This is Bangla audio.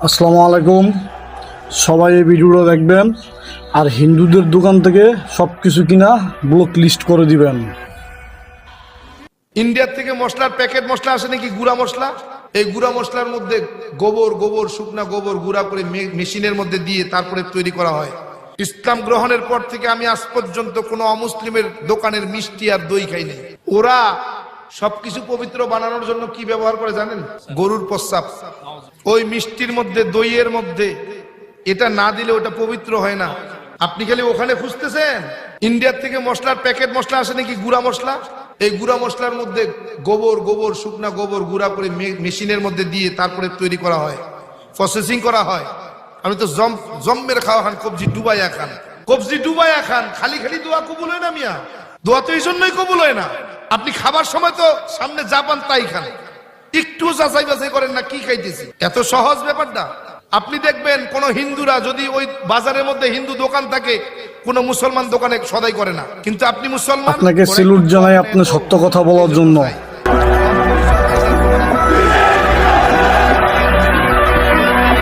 আসসালামু আলাইকুম। সবাই এই ভিডিওটা দেখবেন আর হিন্দুদের দোকান থেকে সব কিছু কিনা ব্লক লিস্ট করে দিবেন। ইন্ডিয়ার থেকে মশলার প্যাকেট মশলা আসে নাকি গুঁড়া মশলা, এই গুঁড়া মশলার মধ্যে গোবর শুকনা গোবর গুঁড়া করে মেশিনের মধ্যে দিয়ে তারপরে তৈরি করা হয়। ইসলাম গ্রহণের পর থেকে আমি আজ পর্যন্ত কোনো অমুসলিমের দোকানের মিষ্টি আর দই খাই নাই। ওরা সবকিছু পবিত্র বানানোর জন্য কি ব্যবহার করে জানেন? গরুর প্রস্রাব। ওই মিষ্টির মধ্যে দইয়ের মধ্যে এটা না দিলে ওটা পবিত্র হয় না। আপনি খালি ওখানে খুঁজতেছেন। ইন্ডিয়ার থেকে মশলার প্যাকেট মশলা আসে নাকি গুঁড়া মশলা, এই গুঁড়া মশলার মধ্যে গোবর শুকনা গোবর গুঁড়া করে মেশিনের মধ্যে দিয়ে তারপরে তৈরি করা হয়, প্রসেসিং করা হয়। আমি তো জম্মের খাওয়া খান, কবজি ডুবাইয়া খান, খালি দোয়া কবুল হয় না মিয়া। দোয়া তো এই জন্যই কবুল হয় না, আপনি খাবার সময় তো সামনে যা পান তাই খান, একটু যাচাই বাছাই করেন না কি খাইতেছি। এত সহজ ব্যাপারটা। আপনি দেখবেন কোন হিন্দুরা যদি ওই বাজারের মধ্যে হিন্দু দোকান থাকে, কোন মুসলমান দোকানে সদাই করে না, কিন্তু আপনি মুসলমান। আপনাকে সেলুট জানাই আপনি সত্য কথা বলার জন্য।